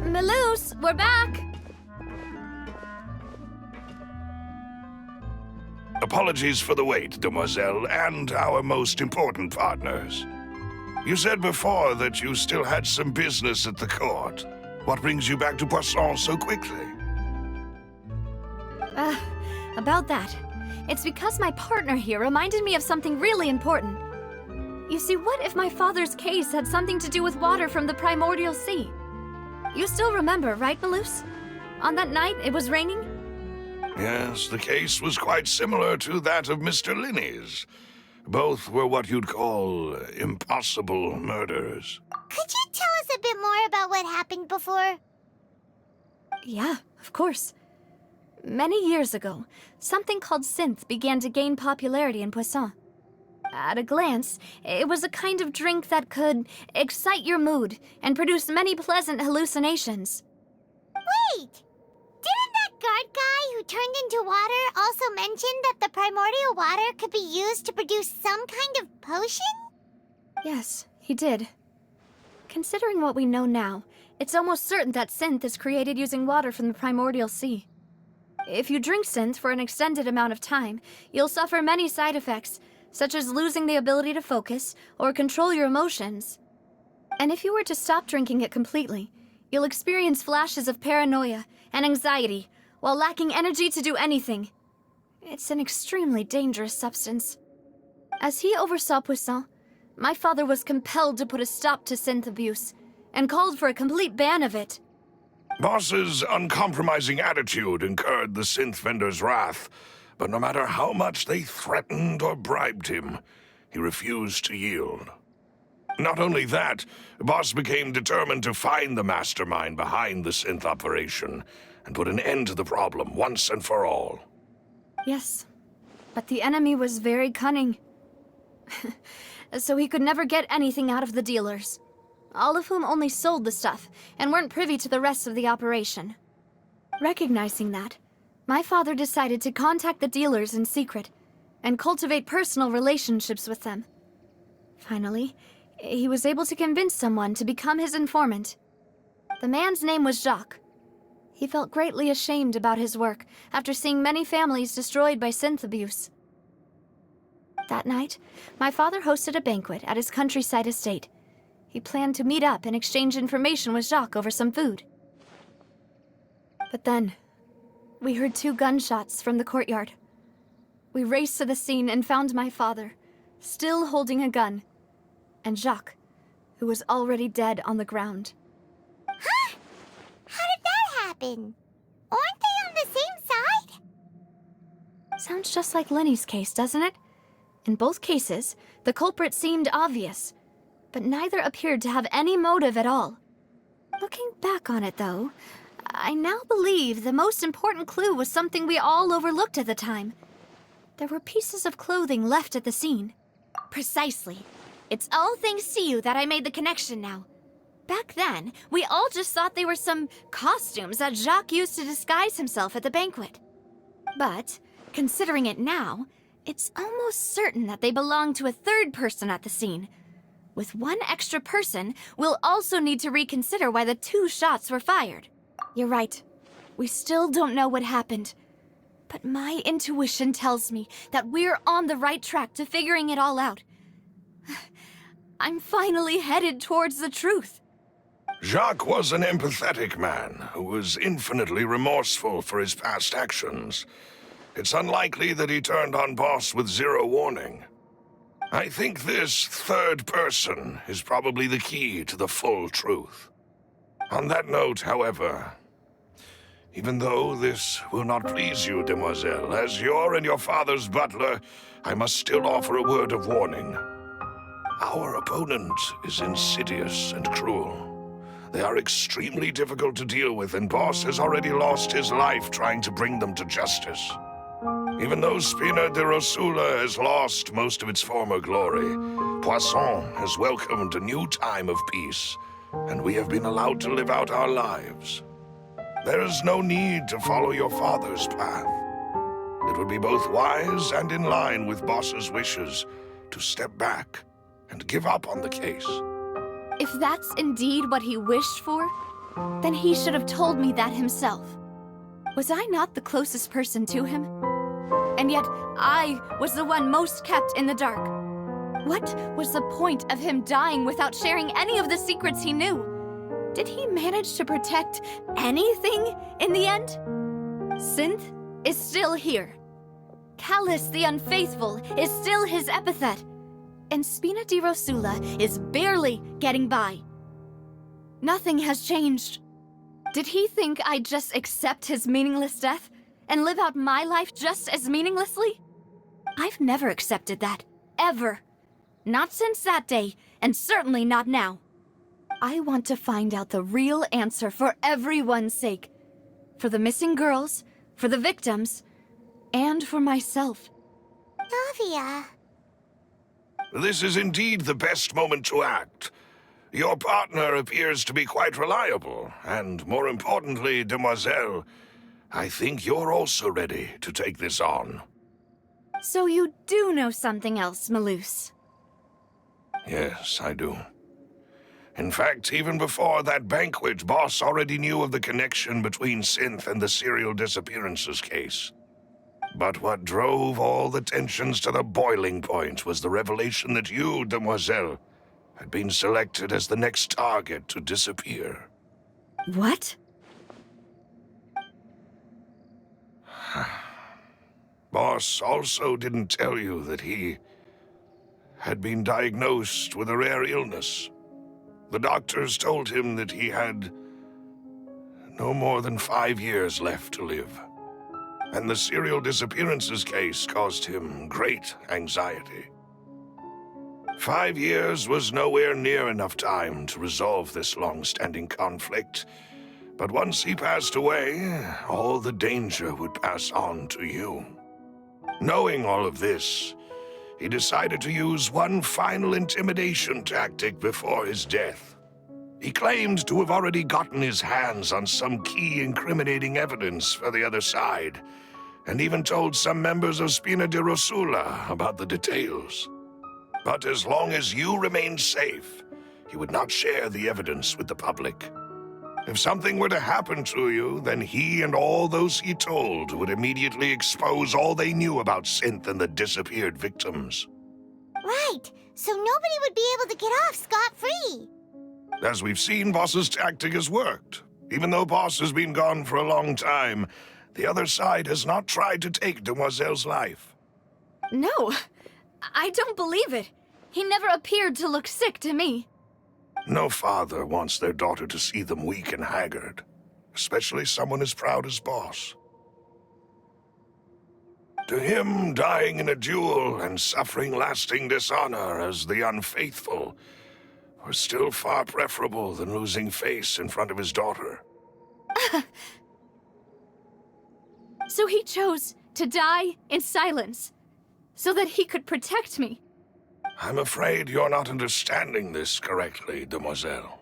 Melus, we're back! Apologies for the wait, demoiselle, and our most important partners. You said before that you still had some business at the court. What brings you back to Poisson so quickly? About that. It's because my partner here reminded me of something really important. You see, what if my father's case had something to do with water from the primordial sea? You still remember, right, Melus? On that night, it was raining? Yes, the case was quite similar to that of Mr. Linney's. Both were what you'd call impossible murders. Could you tell us a bit more about what happened before? Yeah, of course. Many years ago, something called synth began to gain popularity in Poisson. At a glance, it was a kind of drink that could excite your mood and produce many pleasant hallucinations. Wait! Didn't that guard guy who turned into water also mention that the primordial water could be used to produce some kind of potion? Yes, he did. Considering what we know now, it's almost certain that synth is created using water from the primordial sea. If you drink synth for an extended amount of time, you'll suffer many side effects, such as losing the ability to focus or control your emotions. And if you were to stop drinking it completely, you'll experience flashes of paranoia and anxiety while lacking energy to do anything. It's an extremely dangerous substance. As he oversaw Poisson, my father was compelled to put a stop to synth abuse and called for a complete ban of it. Boss's uncompromising attitude incurred the synth vendor's wrath, but no matter how much they threatened or bribed him, he refused to yield. Not only that, Boss became determined to find the mastermind behind the synth operation and put an end to the problem once and for all. Yes, but the enemy was very cunning. So he could never get anything out of the dealers, all of whom only sold the stuff and weren't privy to the rest of the operation. Recognizing that, my father decided to contact the dealers in secret and cultivate personal relationships with them. Finally, he was able to convince someone to become his informant. The man's name was Jacques. He felt greatly ashamed about his work after seeing many families destroyed by synth abuse. That night, my father hosted a banquet at his countryside estate. He planned to meet up and exchange information with Jacques over some food. But then, we heard 2 gunshots from the courtyard. We raced to the scene and found my father, still holding a gun, and Jacques, who was already dead on the ground. Huh? How did that happen? Aren't they on the same side? Sounds just like Lenny's case, doesn't it? In both cases, the culprit seemed obvious, but neither appeared to have any motive at all. Looking back on it, though, I now believe the most important clue was something we all overlooked at the time. There were pieces of clothing left at the scene. Precisely. It's all thanks to you that I made the connection now. Back then, we all just thought they were some costumes that Jacques used to disguise himself at the banquet. But, considering it now, it's almost certain that they belong to a third person at the scene. With one extra person, we'll also need to reconsider why the 2 shots were fired. You're right. We still don't know what happened. But my intuition tells me that we're on the right track to figuring it all out. I'm finally headed towards the truth. Jacques was an empathetic man who was infinitely remorseful for his past actions. It's unlikely that he turned on Boss with 0 warning. I think this third person is probably the key to the full truth. On that note, however, even though this will not please you, demoiselle, as your and your father's butler, I must still offer a word of warning. Our opponent is insidious and cruel. They are extremely difficult to deal with, and Boss has already lost his life trying to bring them to justice. Even though Spina de Rosula has lost most of its former glory, Poisson has welcomed a new time of peace, and we have been allowed to live out our lives. There is no need to follow your father's path. It would be both wise and in line with Boss's wishes to step back and give up on the case. If that's indeed what he wished for, then he should have told me that himself. Was I not the closest person to him? And yet, I was the one most kept in the dark. What was the point of him dying without sharing any of the secrets he knew? Did he manage to protect anything in the end? Synth is still here. Callus the Unfaithful is still his epithet. And Spina di Rosula is barely getting by. Nothing has changed. Did he think I'd just accept his meaningless death and live out my life just as meaninglessly? I've never accepted that, ever. Not since that day, and certainly not now. I want to find out the real answer for everyone's sake. For the missing girls, for the victims, and for myself. Navia. This is indeed the best moment to act. Your partner appears to be quite reliable, and more importantly, Demoiselle, I think you're also ready to take this on. So you do know something else, Malus? Yes, I do. In fact, even before that banquet, Boss already knew of the connection between Synth and the serial disappearances case. But what drove all the tensions to the boiling point was the revelation that you, Demoiselle, had been selected as the next target to disappear. What? Boss also didn't tell you that he had been diagnosed with a rare illness. The doctors told him that he had no more than 5 years left to live. And the serial disappearances case caused him great anxiety. 5 years was nowhere near enough time to resolve this long-standing conflict, but once he passed away, all the danger would pass on to you. Knowing all of this, he decided to use one final intimidation tactic before his death. He claimed to have already gotten his hands on some key incriminating evidence for the other side, and even told some members of Spina di Rosula about the details. But as long as you remained safe, he would not share the evidence with the public. If something were to happen to you, then he and all those he told would immediately expose all they knew about Synth and the disappeared victims. Right, so nobody would be able to get off scot-free. As we've seen, Boss's tactic has worked. Even though Boss has been gone for a long time, the other side has not tried to take Demoiselle's life. No, I don't believe it. He never appeared to look sick to me. No father wants their daughter to see them weak and haggard, especially someone as proud as Boss. To him, dying in a duel and suffering lasting dishonor as the Unfaithful were still far preferable than losing face in front of his daughter. So he chose to die in silence, so that he could protect me. I'm afraid you're not understanding this correctly, Demoiselle.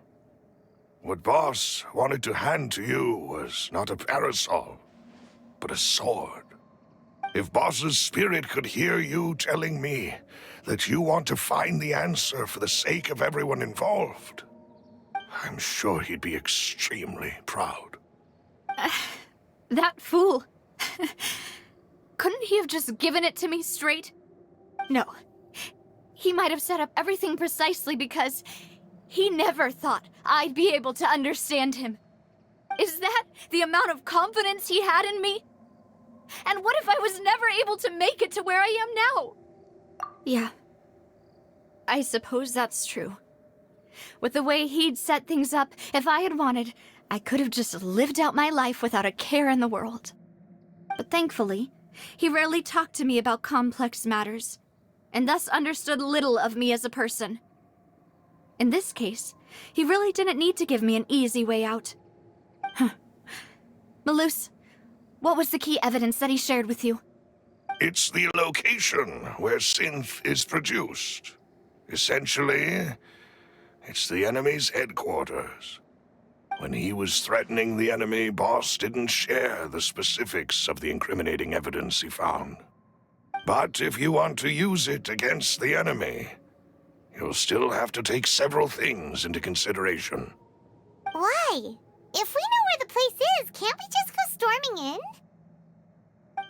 What Boss wanted to hand to you was not a parasol, but a sword. If Boss's spirit could hear you telling me that you want to find the answer for the sake of everyone involved, I'm sure he'd be extremely proud. That fool. Couldn't he have just given it to me straight? No. He might have set up everything precisely because he never thought I'd be able to understand him. Is that the amount of confidence he had in me? And what if I was never able to make it to where I am now? Yeah. I suppose that's true. With the way he'd set things up, if I had wanted, I could have just lived out my life without a care in the world. But thankfully, he rarely talked to me about complex matters, and thus understood little of me as a person. In this case, he really didn't need to give me an easy way out. Malus, what was the key evidence that he shared with you? It's the location where synth is produced. Essentially, it's the enemy's headquarters. When he was threatening the enemy, Boss didn't share the specifics of the incriminating evidence he found. But if you want to use it against the enemy, you'll still have to take several things into consideration. Why? If we know where the place is, can't we just go storming in?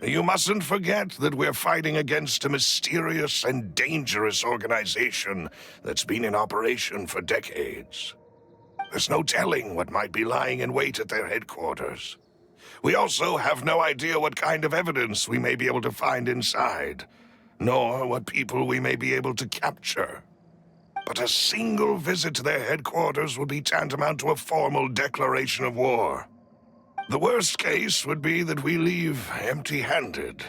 You mustn't forget that we're fighting against a mysterious and dangerous organization that's been in operation for decades. There's no telling what might be lying in wait at their headquarters. We also have no idea what kind of evidence we may be able to find inside, nor what people we may be able to capture. But a single visit to their headquarters would be tantamount to a formal declaration of war. The worst case would be that we leave empty-handed,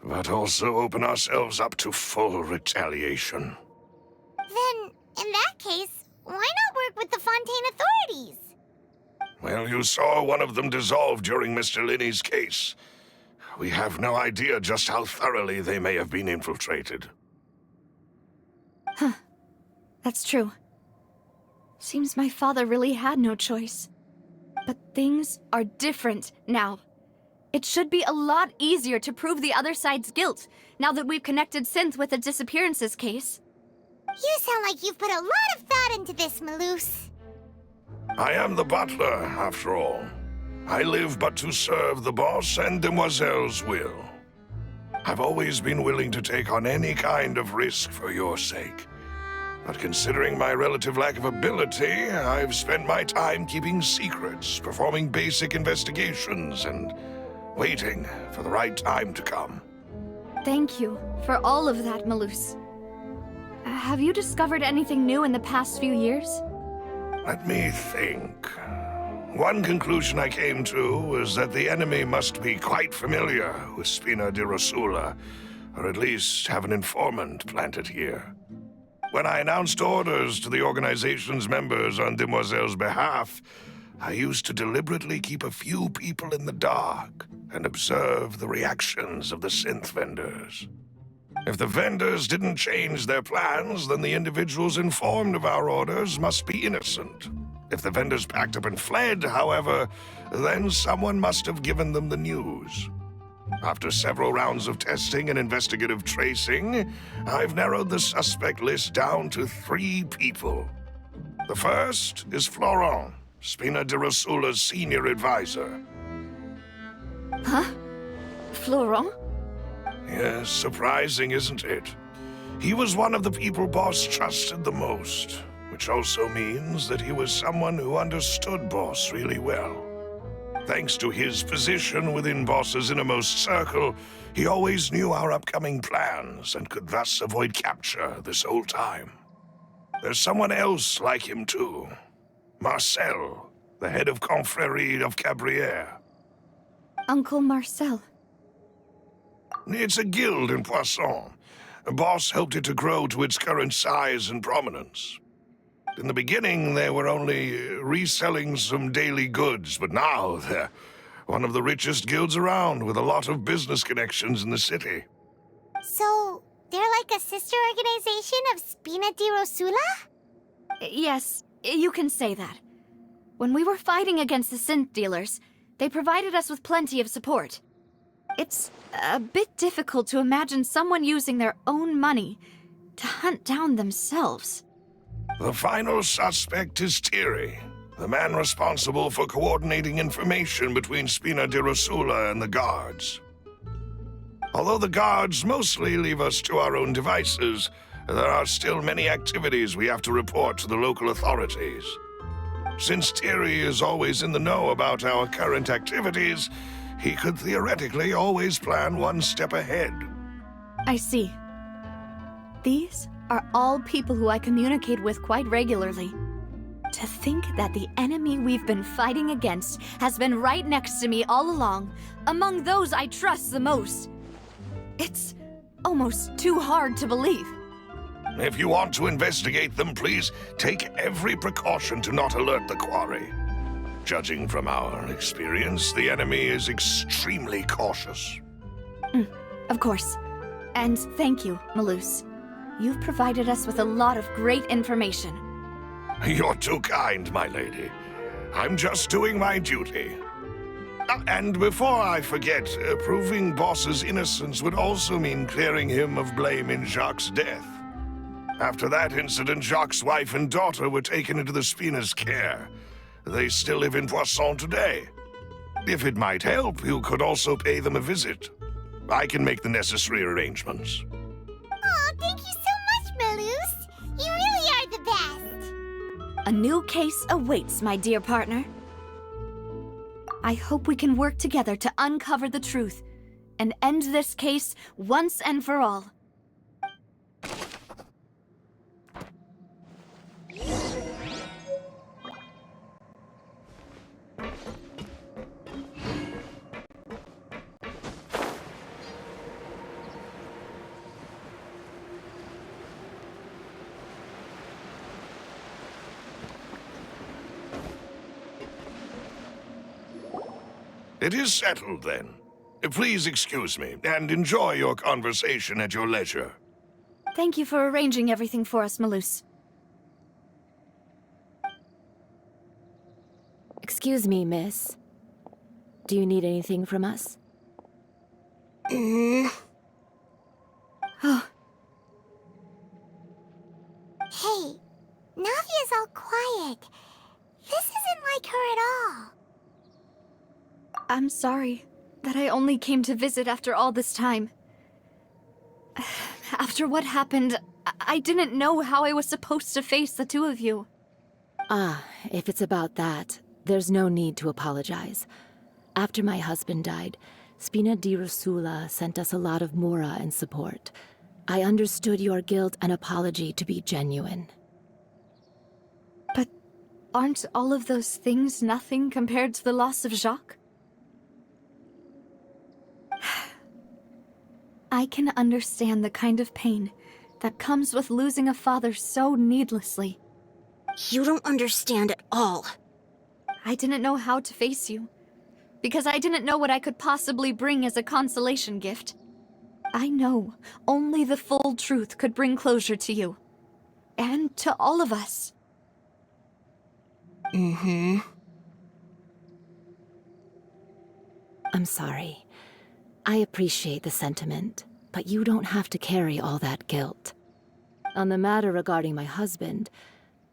but also open ourselves up to full retaliation. Then, in that case, why not work with the Fontaine authorities? Well, you saw one of them dissolve during Mr. Linney's case. We have no idea just how thoroughly they may have been infiltrated. That's true. Seems my father really had no choice. But things are different now. It should be a lot easier to prove the other side's guilt, now that we've connected Synth with the disappearances case. You sound like you've put a lot of thought into this, Malus. I am the butler, after all. I live but to serve the boss and Demoiselle's will. I've always been willing to take on any kind of risk for your sake. But considering my relative lack of ability, I've spent my time keeping secrets, performing basic investigations, and waiting for the right time to come. Thank you for all of that, Malus. Have you discovered anything new in the past few years? Let me think. One conclusion I came to is that the enemy must be quite familiar with Spina di Rosula, or at least have an informant planted here. When I announced orders to the organization's members on Demoiselle's behalf, I used to deliberately keep a few people in the dark and observe the reactions of the synth vendors. If the vendors didn't change their plans, then the individuals informed of our orders must be innocent. If the vendors packed up and fled, however, then someone must have given them the news. After several rounds of testing and investigative tracing, I've narrowed the suspect list down to 3 people. The first is Florent, Spina di Rosula's senior advisor. Huh? Florent? Yes, surprising, isn't it? He was one of the people Boss trusted the most, which also means that he was someone who understood Boss really well. Thanks to his position within Boss's innermost circle, he always knew our upcoming plans and could thus avoid capture this whole time. There's someone else like him too. Marcel, the head of Confrérie of Cabrières. Uncle Marcel. It's a guild in Poisson. Boss helped it to grow to its current size and prominence. In the beginning, they were only reselling some daily goods, but now they're one of the richest guilds around with a lot of business connections in the city. So, they're like a sister organization of Spina di Rosula? Yes, you can say that. When we were fighting against the synth dealers, they provided us with plenty of support. It's a bit difficult to imagine someone using their own money to hunt down themselves. The final suspect is Thierry, the man responsible for coordinating information between Spina di Rosula and the guards. Although the guards mostly leave us to our own devices, there are still many activities we have to report to the local authorities. Since Thierry is always in the know about our current activities, he could theoretically always plan one step ahead. I see. These are all people who I communicate with quite regularly. To think that the enemy we've been fighting against has been right next to me all along, among those I trust the most. It's almost too hard to believe. If you want to investigate them, please take every precaution to not alert the quarry. Judging from our experience, the enemy is extremely cautious. Of course. And thank you, Malus. You've provided us with a lot of great information. You're too kind, my lady. I'm just doing my duty. And before I forget, proving Boss's innocence would also mean clearing him of blame in Jacques' death. After that incident, Jacques' wife and daughter were taken into the Spina's care. They still live in Poisson today. If it might help, you could also pay them a visit. I can make the necessary arrangements. Oh, thank you so much, Malus. You really are the best. A new case awaits, my dear partner. I hope we can work together to uncover the truth and end this case once and for all. It is settled, then. Please excuse me, and enjoy your conversation at your leisure. Thank you for arranging everything for us, Malus. Excuse me, miss. Do you need anything from us? Oh, Hey, Navia's all quiet. This isn't like her at all. I'm sorry that I only came to visit after all this time. After what happened, I didn't know how I was supposed to face the two of you. Ah, if it's about that, there's no need to apologize. After my husband died, Spina di Rosula sent us a lot of mora and support. I understood your guilt and apology to be genuine. But aren't all of those things nothing compared to the loss of Jacques? I can understand the kind of pain that comes with losing a father so needlessly. You don't understand at all. I didn't know how to face you, because I didn't know what I could possibly bring as a consolation gift. I know only the full truth could bring closure to you, and to all of us. Mm-hmm. I'm sorry. I appreciate the sentiment, but you don't have to carry all that guilt. On the matter regarding my husband,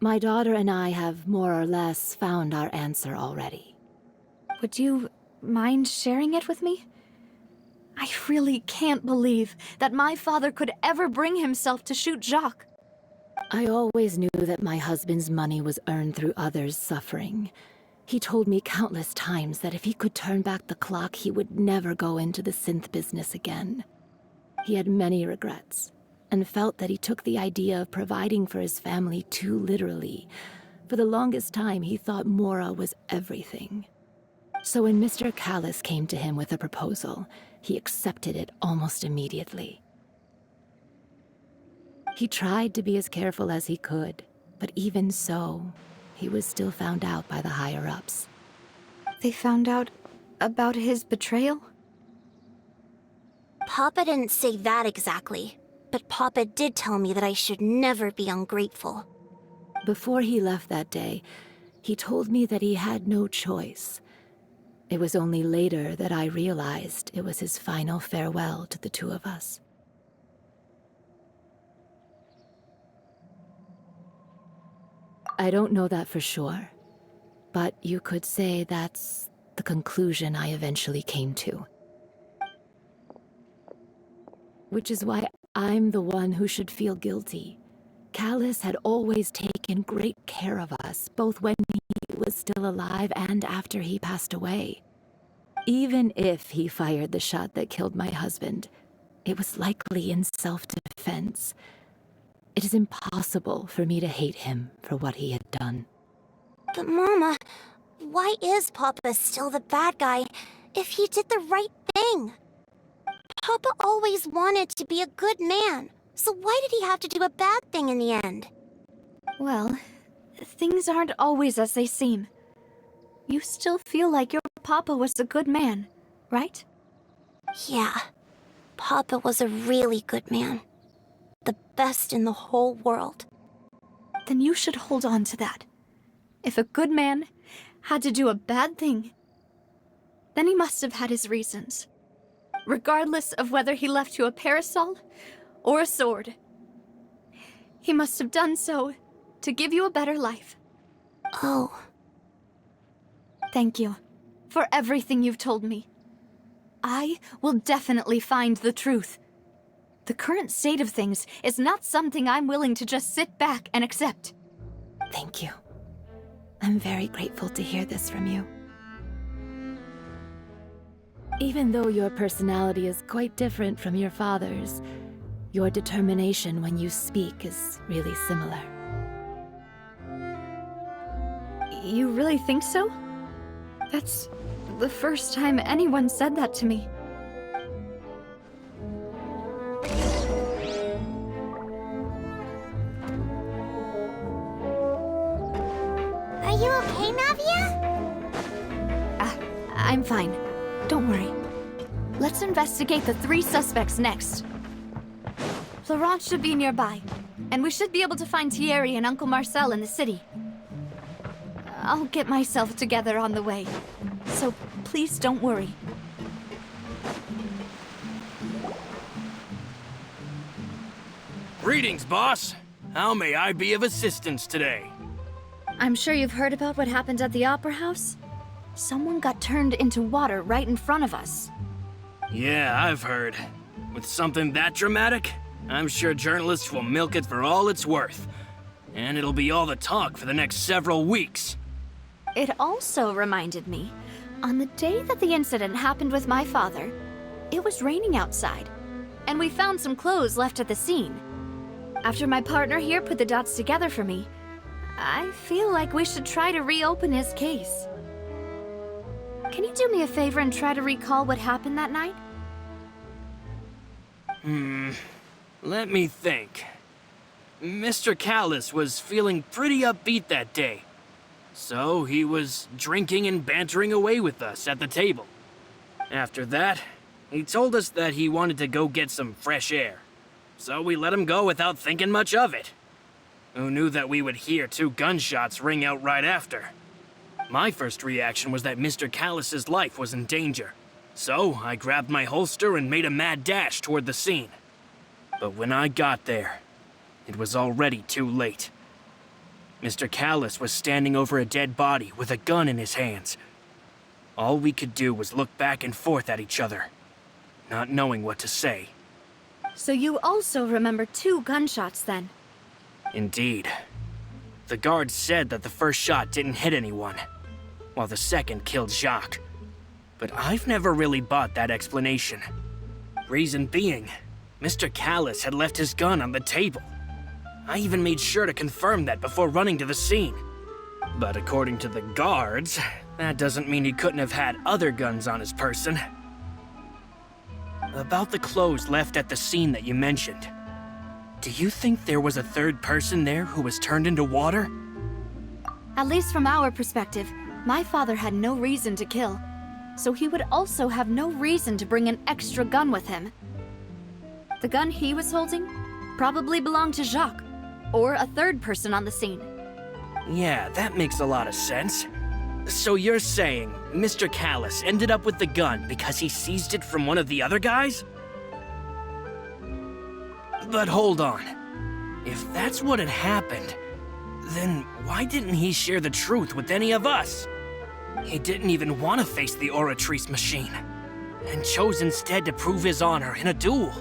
my daughter and I have more or less found our answer already. Would you mind sharing it with me? I really can't believe that my father could ever bring himself to shoot Jacques. I always knew that my husband's money was earned through others' suffering. He told me countless times that if he could turn back the clock, he would never go into the synth business again. He had many regrets, and felt that he took the idea of providing for his family too literally. For the longest time, he thought Mora was everything. So when Mr. Callis came to him with a proposal, he accepted it almost immediately. He tried to be as careful as he could, but even so, he was still found out by the higher-ups. They found out about his betrayal? Papa didn't say that exactly, but Papa did tell me that I should never be ungrateful. Before he left that day, he told me that he had no choice. It was only later that I realized it was his final farewell to the two of us. I don't know that for sure, but you could say that's the conclusion I eventually came to. Which is why I'm the one who should feel guilty. Callis had always taken great care of us, both when he was still alive and after he passed away. Even if he fired the shot that killed my husband, it was likely in self-defense. It is impossible for me to hate him for what he had done. But Mama, why is Papa still the bad guy if he did the right thing? Papa always wanted to be a good man, so why did he have to do a bad thing in the end? Well, things aren't always as they seem. You still feel like your papa was a good man, right? Yeah, Papa was a really good man. The best in the whole world. Then you should hold on to that. If a good man had to do a bad thing, then he must have had his reasons. Regardless of whether he left you a parasol or a sword. He must have done so to give you a better life. Oh, Thank you for everything you've told me. I will definitely find the truth. The current state of things is not something I'm willing to just sit back and accept. Thank you. I'm very grateful to hear this from you. Even though your personality is quite different from your father's, your determination when you speak is really similar. You really think so? That's the first time anyone said that to me. Are you okay, Navia? I'm fine. Don't worry. Let's investigate the 3 suspects next. Florent should be nearby, and we should be able to find Thierry and Uncle Marcel in the city. I'll get myself together on the way, so please don't worry. Greetings, boss. How may I be of assistance today? I'm sure you've heard about what happened at the Opera House. Someone got turned into water right in front of us. Yeah, I've heard. With something that dramatic, I'm sure journalists will milk it for all it's worth. And it'll be all the talk for the next several weeks. It also reminded me, on the day that the incident happened with my father, it was raining outside, and we found some clothes left at the scene. After my partner here put the dots together for me, I feel like we should try to reopen his case. Can you do me a favor and try to recall what happened that night? Let me think. Mr. Callis was feeling pretty upbeat that day. So he was drinking and bantering away with us at the table. After that, he told us that he wanted to go get some fresh air. So we let him go without thinking much of it. Who knew that we would hear 2 gunshots ring out right after? My first reaction was that Mr. Callis's life was in danger. So I grabbed my holster and made a mad dash toward the scene. But when I got there, it was already too late. Mr. Callis was standing over a dead body with a gun in his hands. All we could do was look back and forth at each other, not knowing what to say. So you also remember 2 gunshots then? Indeed. The guard said that the first shot didn't hit anyone, while the second killed Jacques. But I've never really bought that explanation. Reason being, Mr. Callis had left his gun on the table. I even made sure to confirm that before running to the scene. But according to the guards, that doesn't mean he couldn't have had other guns on his person. About the clothes left at the scene that you mentioned, do you think there was a 3rd person there who was turned into water? At least from our perspective, my father had no reason to kill, so he would also have no reason to bring an extra gun with him. The gun he was holding probably belonged to Jacques, or a 3rd person on the scene. Yeah, that makes a lot of sense. So you're saying Mr. Callis ended up with the gun because he seized it from one of the other guys? But hold on. If that's what had happened, then why didn't he share the truth with any of us? He didn't even want to face the Oratrice machine, and chose instead to prove his honor in a duel.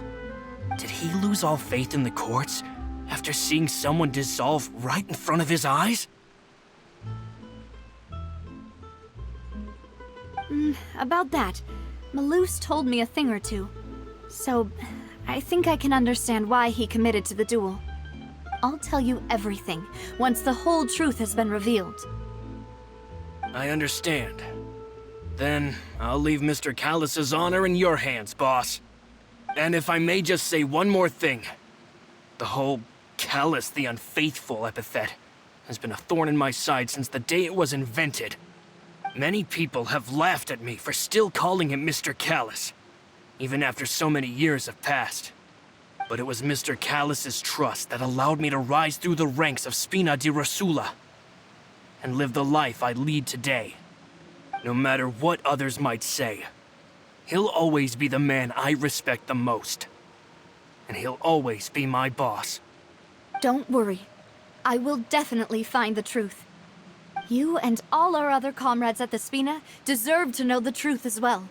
Did he lose all faith in the courts after seeing someone dissolve right in front of his eyes? About that, Malus told me a thing or two, so I think I can understand why he committed to the duel. I'll tell you everything once the whole truth has been revealed. I understand. Then I'll leave Mr. Callis's honor in your hands, boss. And if I may just say one more thing. The whole Callis the Unfaithful epithet has been a thorn in my side since the day it was invented. Many people have laughed at me for still calling him Mr. Callis. even after so many years have passed. But it was Mr. Callus's trust that allowed me to rise through the ranks of Spina di Rosula and live the life I lead today. No matter what others might say, he'll always be the man I respect the most. And he'll always be my boss. Don't worry. I will definitely find the truth. You and all our other comrades at the Spina deserve to know the truth as well.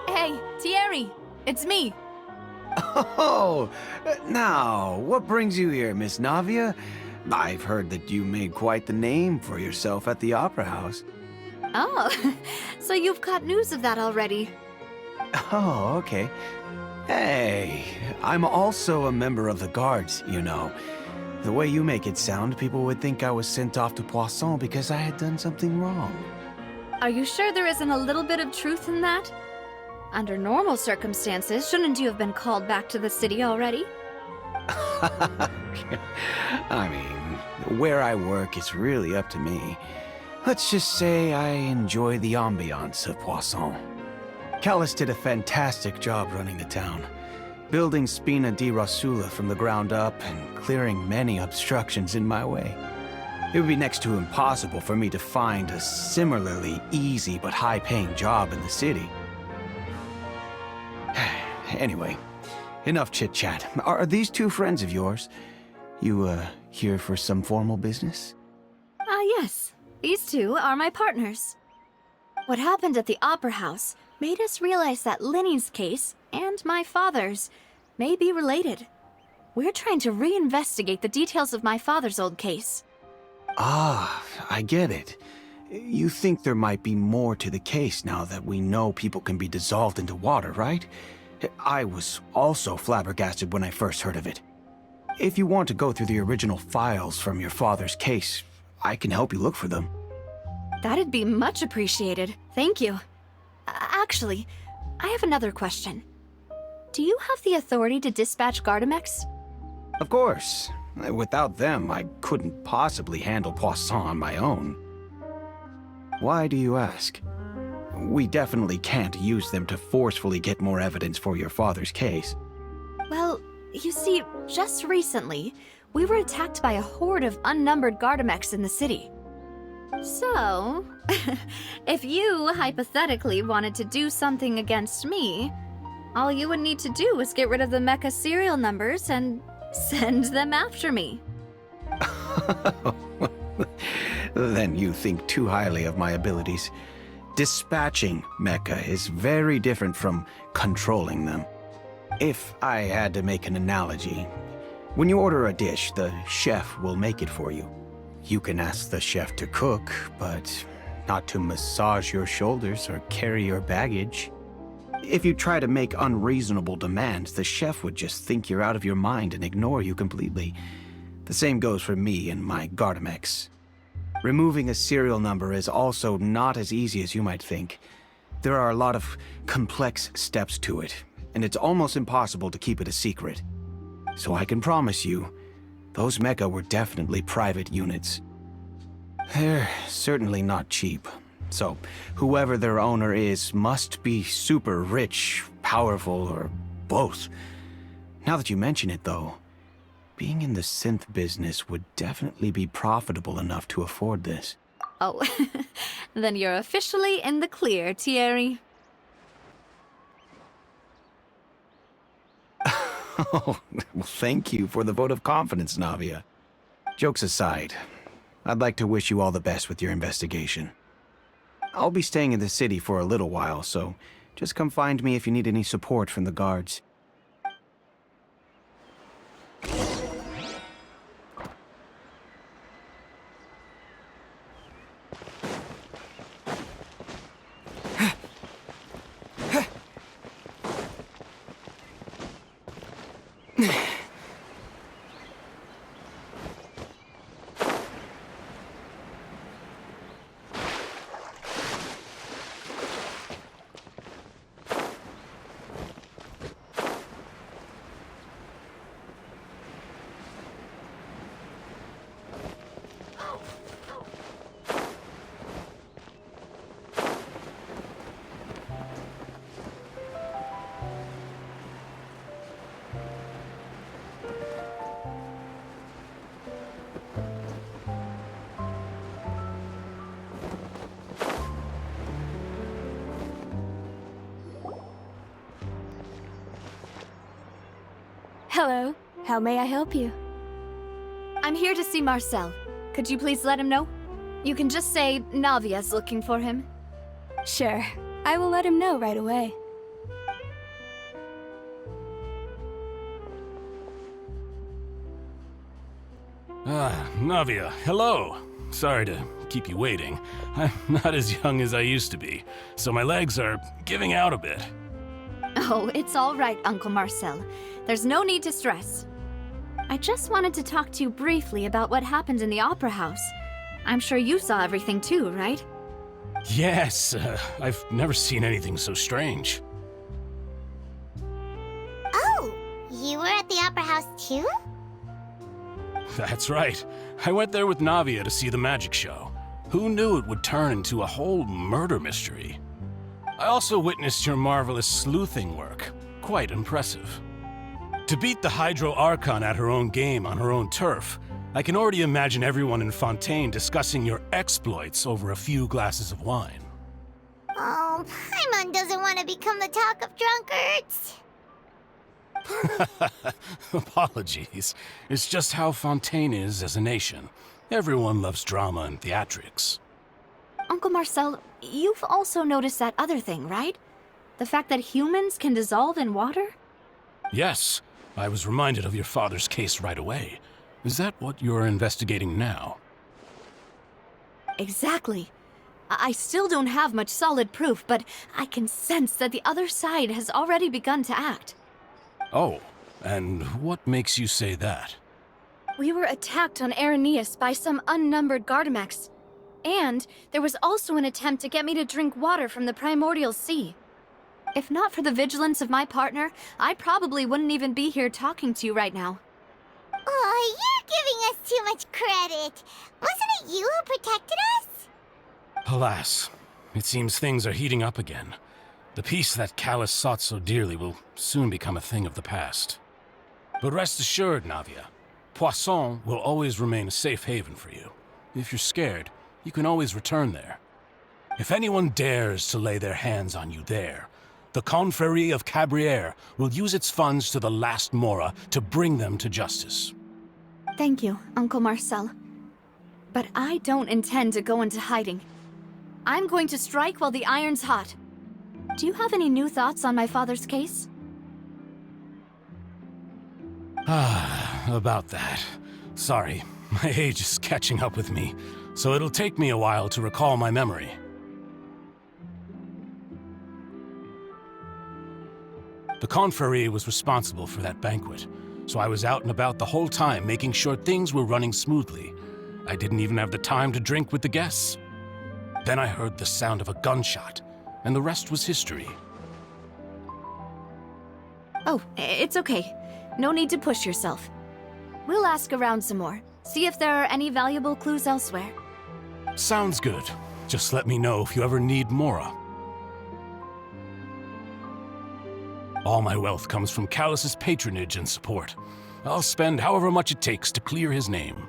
Hey, Thierry! It's me! Oh, now, what brings you here, Miss Navia? I've heard that you made quite the name for yourself at the Opera House. Oh, so you've got news of that already. Oh, okay. Hey, I'm also a member of the Guards, you know. The way you make it sound, people would think I was sent off to Poisson because I had done something wrong. Are you sure there isn't a little bit of truth in that? Under normal circumstances, shouldn't you have been called back to the city already? I mean, where I work is really up to me. Let's just say I enjoy the ambiance of Poisson. Callus did a fantastic job running the town, building Spina di Rosula from the ground up and clearing many obstructions in my way. It would be next to impossible for me to find a similarly easy but high-paying job in the city. Anyway, enough chit-chat. Are these two friends of yours? You, here for some formal business? Yes. These two are my partners. What happened at the Opera House made us realize that Linny's case and my father's may be related. We're trying to reinvestigate the details of my father's old case. Ah, I get it. You think there might be more to the case now that we know people can be dissolved into water, right? I was also flabbergasted when I first heard of it. If you want to go through the original files from your father's case, I can help you look for them. That'd be much appreciated. Thank you. Actually, I have another question. Do you have the authority to dispatch Gardamex? Of course. Without them, I couldn't possibly handle Poisson on my own. Why do you ask? We definitely can't use them to forcefully get more evidence for your father's case. Well, you see, just recently, we were attacked by a horde of unnumbered Gardamex in the city. So, if you hypothetically wanted to do something against me, all you would need to do is get rid of the mecha serial numbers and send them after me. Then you think too highly of my abilities. Dispatching mecha is very different from controlling them. If I had to make an analogy, when you order a dish, the chef will make it for you. You can ask the chef to cook, but not to massage your shoulders or carry your baggage. If you try to make unreasonable demands, the chef would just think you're out of your mind and ignore you completely. The same goes for me and my Gardamex. Removing a serial number is also not as easy as you might think. There are a lot of complex steps to it, and it's almost impossible to keep it a secret. So I can promise you, those mecha were definitely private units. They're certainly not cheap. So, whoever their owner is must be super rich powerful, or both. Now that you mention it, though, being in the synth business would definitely be profitable enough to afford this. Oh, then you're officially in the clear, Thierry. Oh, well, thank you for the vote of confidence, Navia. Jokes aside, I'd like to wish you all the best with your investigation. I'll be staying in the city for a little while, so just come find me if you need any support from the guards. Hello. How may I help you? I'm here to see Marcel. Could you please let him know? You can just say Navia's looking for him. Sure. I will let him know right away. Navia, hello. Sorry to keep you waiting. I'm not as young as I used to be, so my legs are giving out a bit. Oh, it's all right, Uncle Marcel. There's no need to stress. I just wanted to talk to you briefly about what happened in the Opera House. I'm sure you saw everything too, right? Yes, I've never seen anything so strange. Oh, you were at the Opera House too? That's right. I went there with Navia to see the magic show. Who knew it would turn into a whole murder mystery? I also witnessed your marvelous sleuthing work. Quite impressive. To beat the Hydro Archon at her own game on her own turf, I can already imagine everyone in Fontaine discussing your exploits over a few glasses of wine. Oh, Paimon doesn't want to become the talk of drunkards. Apologies. It's just how Fontaine is as a nation. Everyone loves drama and theatrics. Uncle Marcel, you've also noticed that other thing, right? The fact that humans can dissolve in water? Yes, I was reminded of your father's case right away. Is that what you're investigating now? Exactly. I still don't have much solid proof, but I can sense that the other side has already begun to act. Oh, and what makes you say that? We were attacked on Araneus by some unnumbered Gardamex. And there was also an attempt to get me to drink water from the primordial sea. If not for the vigilance of my partner, I probably wouldn't even be here talking to you right now. Oh, you're giving us too much credit. Wasn't it you who protected us? Alas, it seems things are heating up again. The peace that Callus sought so dearly will soon become a thing of the past. But rest assured, Navia, Poisson will always remain a safe haven for you. If you're scared, you can always return there. If anyone dares to lay their hands on you there, the Confrérie of Cabrières will use its funds to the last Mora to bring them to justice. Thank you, Uncle Marcel. But I don't intend to go into hiding. I'm going to strike while the iron's hot. Do you have any new thoughts on my father's case? About that. Sorry, my age is catching up with me, so it'll take me a while to recall my memory. The Confrérie was responsible for that banquet, so I was out and about the whole time making sure things were running smoothly. I didn't even have the time to drink with the guests. Then I heard the sound of a gunshot, and the rest was history. Oh, it's okay. No need to push yourself. We'll ask around some more, see if there are any valuable clues elsewhere. Sounds good. Just let me know if you ever need Mora. All my wealth comes from Callus's patronage and support. I'll spend however much it takes to clear his name.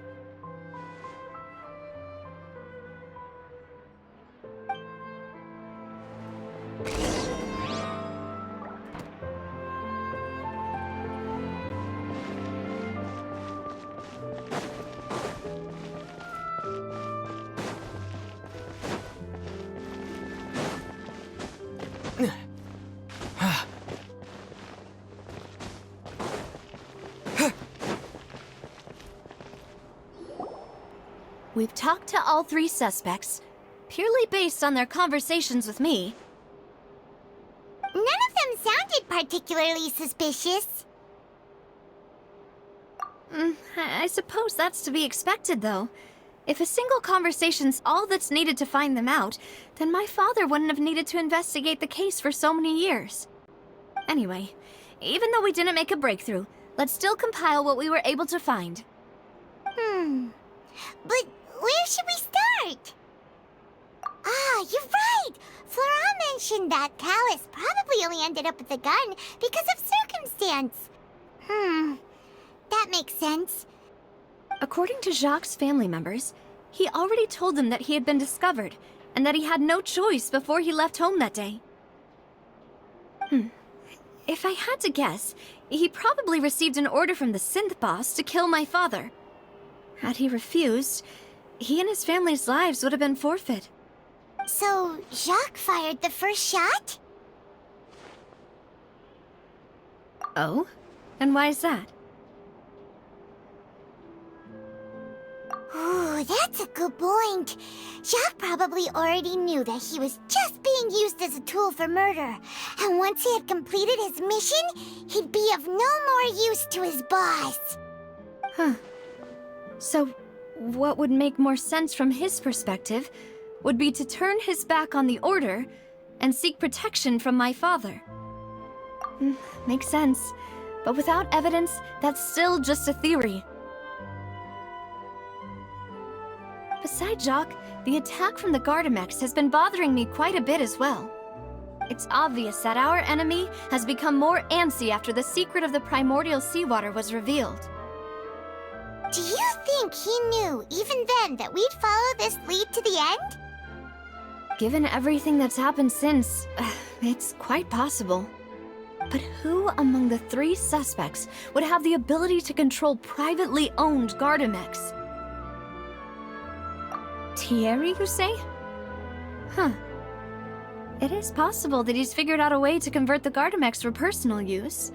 We've talked to all 3 suspects, purely based on their conversations with me. None of them sounded particularly suspicious. I suppose that's to be expected, though. If a single conversation's all that's needed to find them out, then my father wouldn't have needed to investigate the case for so many years. Anyway, even though we didn't make a breakthrough, let's still compile what we were able to find. But where should we start? Ah, you're right! Flora mentioned that Callus probably only ended up with the gun because of circumstance. That makes sense. According to Jacques' family members, he already told them that he had been discovered, and that he had no choice before he left home that day. If I had to guess, he probably received an order from the synth boss to kill my father. Had he refused, he and his family's lives would have been forfeit. So, Jacques fired the first shot? Oh? And why is that? Ooh, that's a good point. Jacques probably already knew that he was just being used as a tool for murder. And once he had completed his mission, he'd be of no more use to his boss. So, what would make more sense from his perspective would be to turn his back on the Order and seek protection from my father. Makes sense. But without evidence, that's still just a theory. Besides Jacques, the attack from the Gardamex has been bothering me quite a bit as well. It's obvious that our enemy has become more antsy after the secret of the primordial seawater was revealed. Do you think he knew, even then, that we'd follow this lead to the end? Given everything that's happened since, it's quite possible. But who among the 3 suspects would have the ability to control privately owned Gardamex? Thierry, you say? It is possible that he's figured out a way to convert the Gardamex for personal use.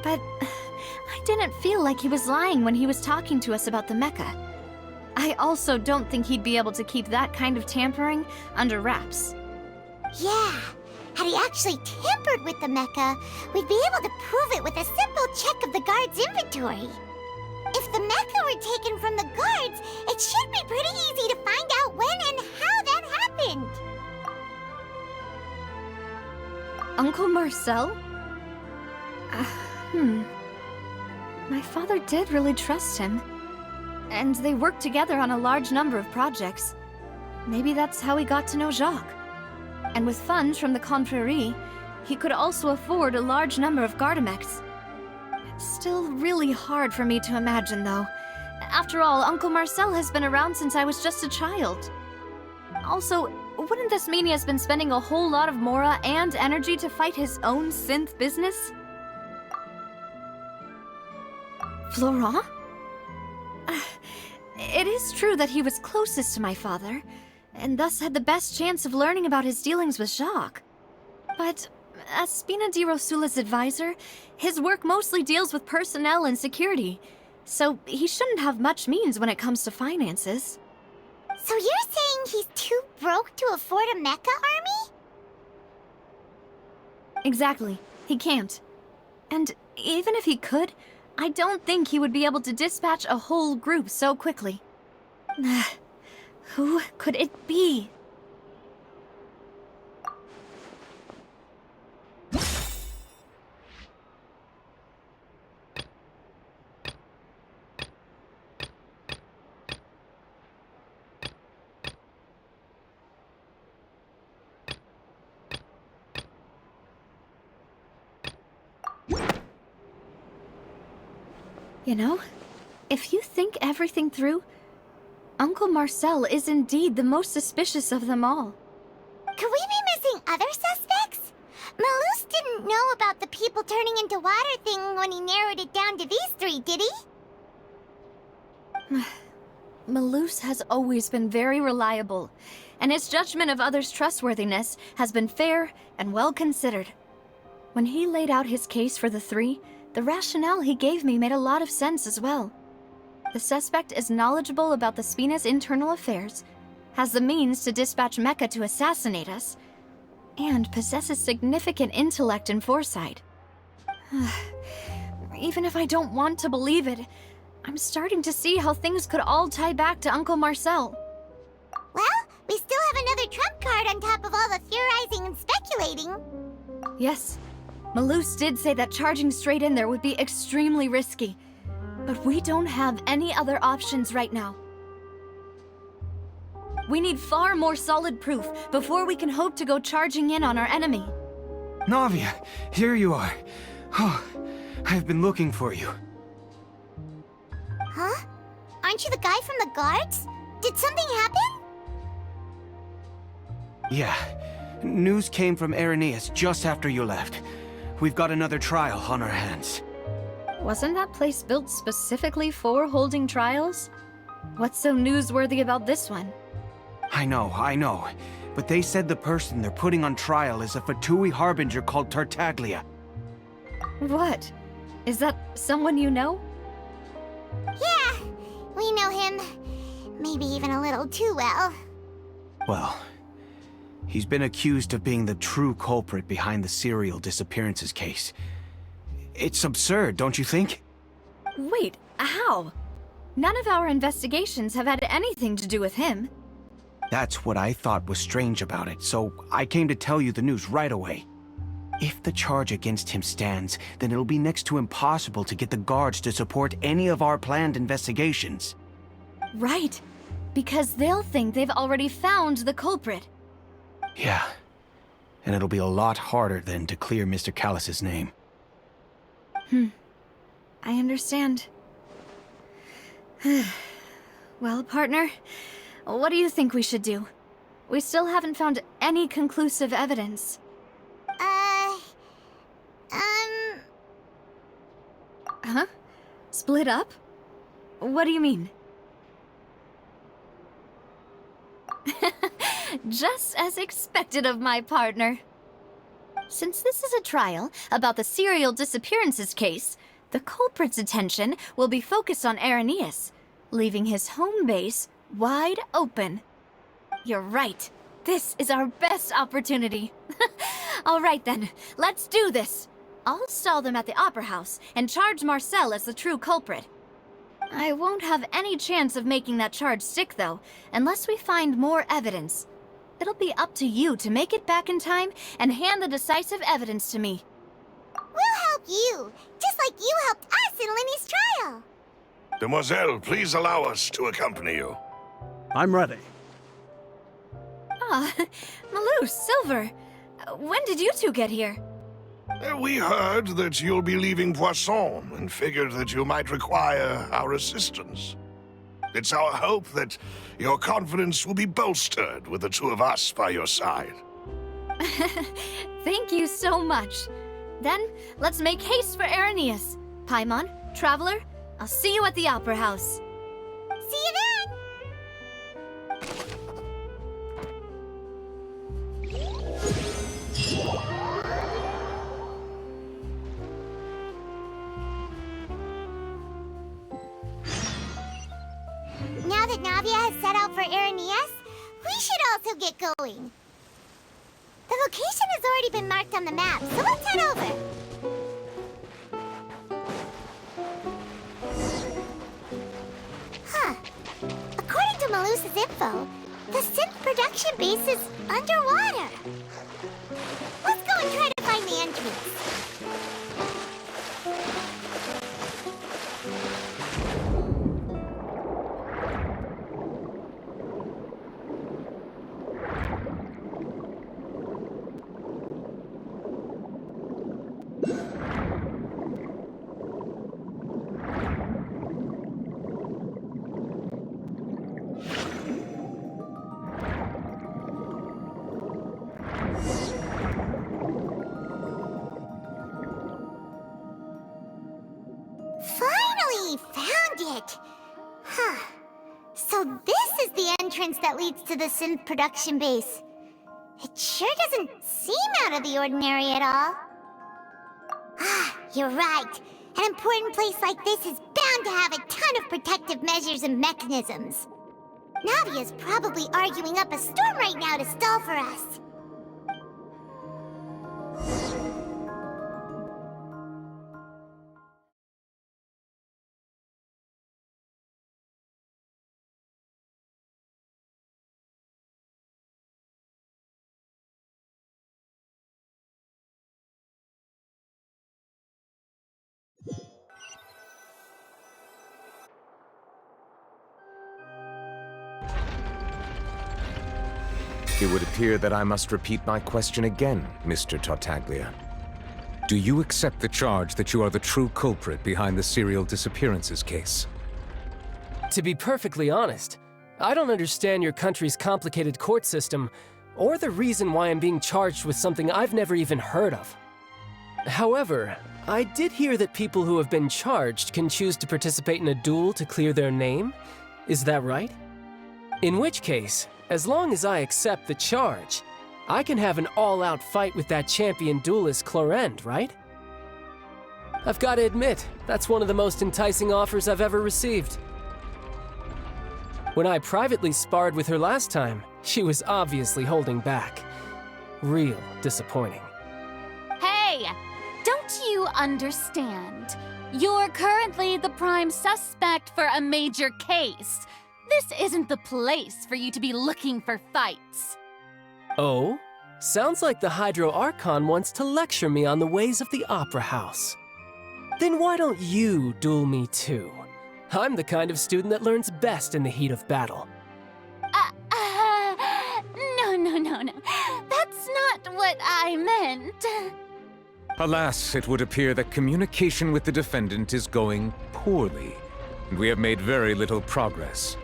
But I didn't feel like he was lying when he was talking to us about the mecha. I also don't think he'd be able to keep that kind of tampering under wraps. Yeah, had he actually tampered with the mecha, we'd be able to prove it with a simple check of the guard's inventory. If the mecha were taken from the guards, it should be pretty easy to find out when and how that happened. Uncle Marcel? My father did really trust him. And they worked together on a large number of projects. Maybe that's how he got to know Jacques. And with funds from the Confrérie, he could also afford a large number of Gardamex. It's still really hard for me to imagine, though. After all, Uncle Marcel has been around since I was just a child. Also, wouldn't this mean he has been spending a whole lot of mora and energy to fight his own synth business? Florent? It is true that he was closest to my father, and thus had the best chance of learning about his dealings with Jacques. But as Spina di Rosula's advisor, his work mostly deals with personnel and security, so he shouldn't have much means when it comes to finances. So you're saying he's too broke to afford a mecha army? Exactly. He can't. And even if he could, I don't think he would be able to dispatch a whole group so quickly. Who could it be? You know, if you think everything through, Uncle Marcel is indeed the most suspicious of them all. Could we be missing other suspects? Malus didn't know about the people turning into water thing when he narrowed it down to these three, did he? Malus has always been very reliable, and his judgment of others' trustworthiness has been fair and well considered. When he laid out his case for the three, the rationale he gave me made a lot of sense as well. The suspect is knowledgeable about the Spina's internal affairs, has the means to dispatch Mecha to assassinate us, and possesses significant intellect and foresight. Even if I don't want to believe it, I'm starting to see how things could all tie back to Uncle Marcel. Well, we still have another trump card on top of all the theorizing and speculating. Yes, Malus did say that charging straight in there would be extremely risky, but we don't have any other options right now. We need far more solid proof before we can hope to go charging in on our enemy. Navia, here you are. Oh, I've been looking for you. Huh? Aren't you the guy from the guards? Did something happen? Yeah. News came from Irenaeus just after you left. We've got another trial on our hands. Wasn't that place built specifically for holding trials? What's so newsworthy about this one? I know. But they said the person they're putting on trial is a Fatui harbinger called Tartaglia. What? Is that someone you know? Yeah, we know him. Maybe even a little too well. Well, he's been accused of being the true culprit behind the serial disappearances case. It's absurd, don't you think? Wait, how? None of our investigations have had anything to do with him. That's what I thought was strange about it, so I came to tell you the news right away. If the charge against him stands, then it'll be next to impossible to get the guards to support any of our planned investigations. Right, because they'll think they've already found the culprit. Yeah, and it'll be a lot harder then to clear Mr. Callus's name. I understand. Well, partner, what do you think we should do? We still haven't found any conclusive evidence. Huh? Split up? What do you mean? Just as expected of my partner. Since this is a trial about the serial disappearances case, the culprit's attention will be focused on Irenaeus, leaving his home base wide open. You're right. This is our best opportunity. All right then, let's do this. I'll stall them at the Opera House and charge Marcel as the true culprit. I won't have any chance of making that charge stick, though, unless we find more evidence. It'll be up to you to make it back in time and hand the decisive evidence to me. We'll help you, just like you helped us in Linny's trial. Demoiselle, please allow us to accompany you. I'm ready. Ah, Malus, Silver. When did you two get here? We heard that you'll be leaving Poisson and figured that you might require our assistance. It's our hope that your confidence will be bolstered with the two of us by your side. Thank you so much. Then, let's make haste for Irenaeus. Paimon, Traveler, I'll see you at the Opera House. See you then! Now that Navia has set out for Irenaeus, we should also get going. The location has already been marked on the map, so let's head over. Huh. According to Malus's info, the synth production base is underwater. Let's go and try to find the entrance. So this is the entrance that leads to the synth production base. It sure doesn't seem out of the ordinary at all. You're right. An important place like this is bound to have a ton of protective measures and mechanisms. Navia's probably arguing up a storm right now to stall for us. It would appear that I must repeat my question again, Mr. Tartaglia. Do you accept the charge that you are the true culprit behind the serial disappearances case? To be perfectly honest, I don't understand your country's complicated court system, or the reason why I'm being charged with something I've never even heard of. However, I did hear that people who have been charged can choose to participate in a duel to clear their name. Is that right? In which case, as long as I accept the charge, I can have an all-out fight with that champion duelist Clorinde, right? I've got to admit, that's one of the most enticing offers I've ever received. When I privately sparred with her last time, she was obviously holding back. Real disappointing. Hey! Don't you understand? You're currently the prime suspect for a major case. This isn't the place for you to be looking for fights. Oh? Sounds like the Hydro Archon wants to lecture me on the ways of the Opera House. Then why don't you duel me too? I'm the kind of student that learns best in the heat of battle. No. That's not what I meant. Alas, it would appear that communication with the defendant is going poorly, and we have made very little progress.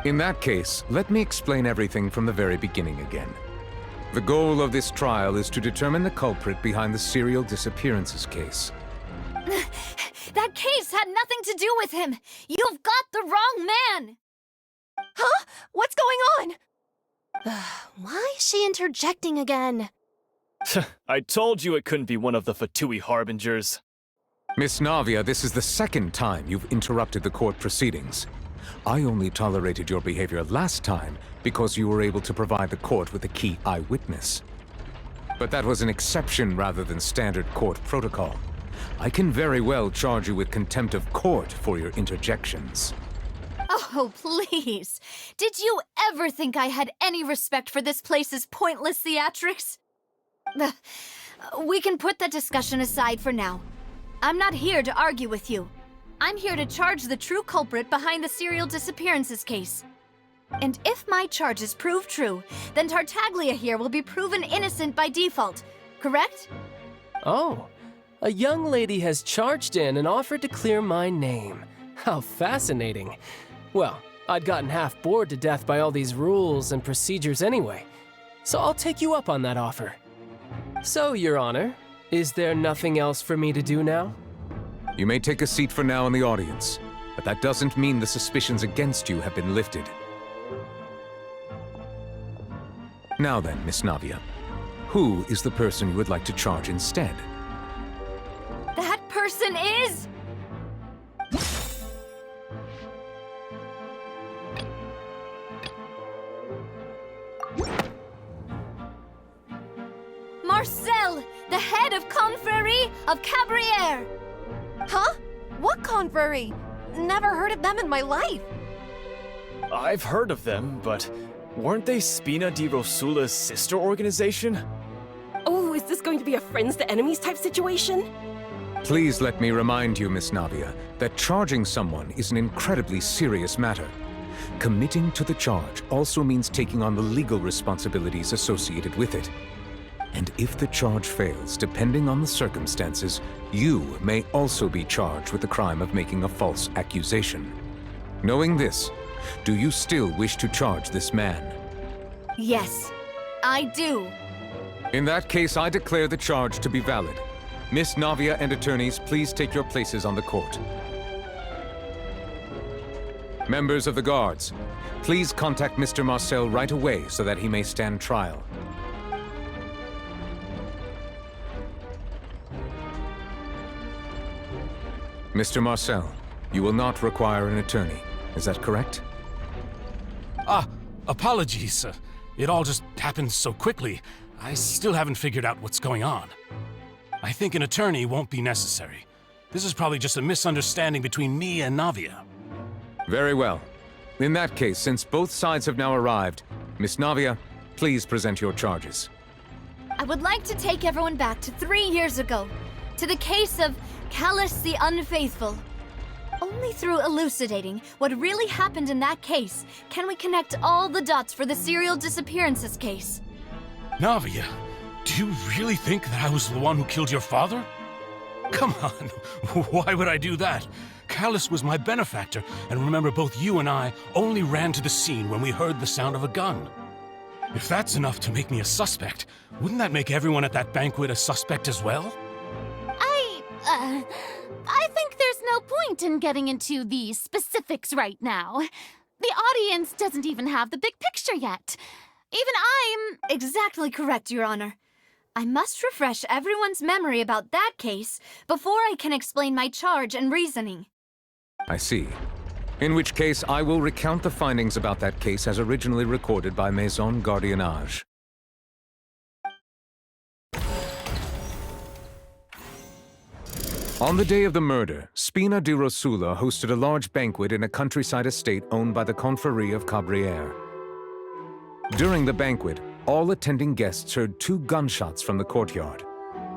In that case, let me explain everything from the very beginning again. The goal of this trial is to determine the culprit behind the serial disappearances case. That case had nothing to do with him! You've got the wrong man! Huh? What's going on? Why is she interjecting again? I told you it couldn't be one of the Fatui Harbingers. Miss Navia, this is the second time you've interrupted the court proceedings. I only tolerated your behavior last time because you were able to provide the court with a key eyewitness. But that was an exception rather than standard court protocol. I can very well charge you with contempt of court for your interjections. Oh, please. Did you ever think I had any respect for this place's pointless theatrics? We can put that discussion aside for now. I'm not here to argue with you. I'm here to charge the true culprit behind the serial disappearances case. And if my charges prove true, then Tartaglia here will be proven innocent by default, correct? Oh, a young lady has charged in and offered to clear my name. How fascinating. Well, I'd gotten half bored to death by all these rules and procedures anyway, so I'll take you up on that offer. So, Your Honor, is there nothing else for me to do now? You may take a seat for now in the audience, but that doesn't mean the suspicions against you have been lifted. Now then, Miss Navia, who is the person you would like to charge instead? That person is... Marcel, the head of Confrérie of Cabrières! Huh? What confrérie? Never heard of them in my life. I've heard of them, but weren't they Spina di Rosula's sister organization? Oh, is this going to be a friends to enemies type situation? Please let me remind you, Miss Navia, that charging someone is an incredibly serious matter. Committing to the charge also means taking on the legal responsibilities associated with it. And if the charge fails, depending on the circumstances, you may also be charged with the crime of making a false accusation. Knowing this, do you still wish to charge this man? Yes, I do. In that case, I declare the charge to be valid. Miss Navia and attorneys, please take your places on the court. Members of the guards, please contact Mr. Marcel right away so that he may stand trial. Mr. Marcel, you will not require an attorney. Is that correct? Apologies. It all just happened so quickly. I still haven't figured out what's going on. I think an attorney won't be necessary. This is probably just a misunderstanding between me and Navia. Very well. In that case, since both sides have now arrived, Miss Navia, please present your charges. I would like to take everyone back to 3 years ago, to the case of Callus the Unfaithful. Only through elucidating what really happened in that case can we connect all the dots for the serial disappearances case. Navia, do you really think that I was the one who killed your father? Come on, why would I do that? Callus was my benefactor, and remember both you and I only ran to the scene when we heard the sound of a gun. If that's enough to make me a suspect, wouldn't that make everyone at that banquet a suspect as well? I think there's no point in getting into the specifics right now. The audience doesn't even have the big picture yet. Even I'm... Exactly correct, Your Honor. I must refresh everyone's memory about that case before I can explain my charge and reasoning. I see. In which case, I will recount the findings about that case as originally recorded by Maison Gardiennage. On the day of the murder, Spina di Rosula hosted a large banquet in a countryside estate owned by the Confrérie of Cabrières. During the banquet, all attending guests heard 2 gunshots from the courtyard.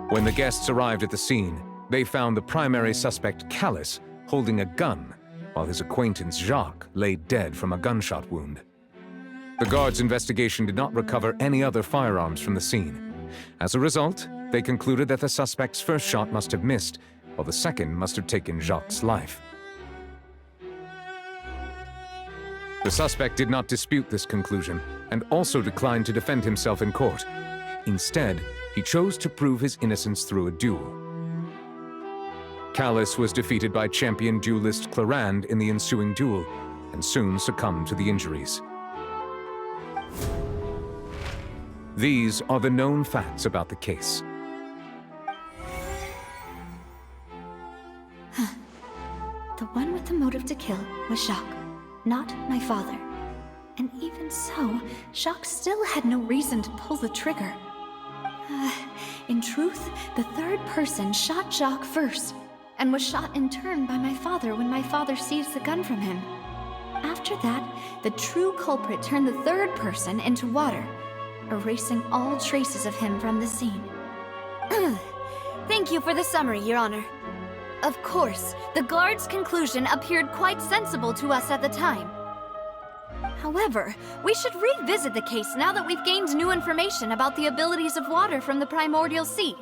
When the guests arrived at the scene, they found the primary suspect, Callus, holding a gun, while his acquaintance, Jacques, lay dead from a gunshot wound. The guards' investigation did not recover any other firearms from the scene. As a result, they concluded that the suspect's first shot must have missed, while the second must have taken Jacques' life. The suspect did not dispute this conclusion, and also declined to defend himself in court. Instead, he chose to prove his innocence through a duel. Callus was defeated by champion duelist Clarande in the ensuing duel, and soon succumbed to the injuries. These are the known facts about the case. The one with the motive to kill was Jacques, not my father. And even so, Jacques still had no reason to pull the trigger. In truth, the third person shot Jacques first, and was shot in turn by my father when my father seized the gun from him. After that, the true culprit turned the third person into water, erasing all traces of him from the scene. Thank you for the summary, Your Honor. Of course, the guard's conclusion appeared quite sensible to us at the time. However, we should revisit the case now that we've gained new information about the abilities of water from the primordial sea.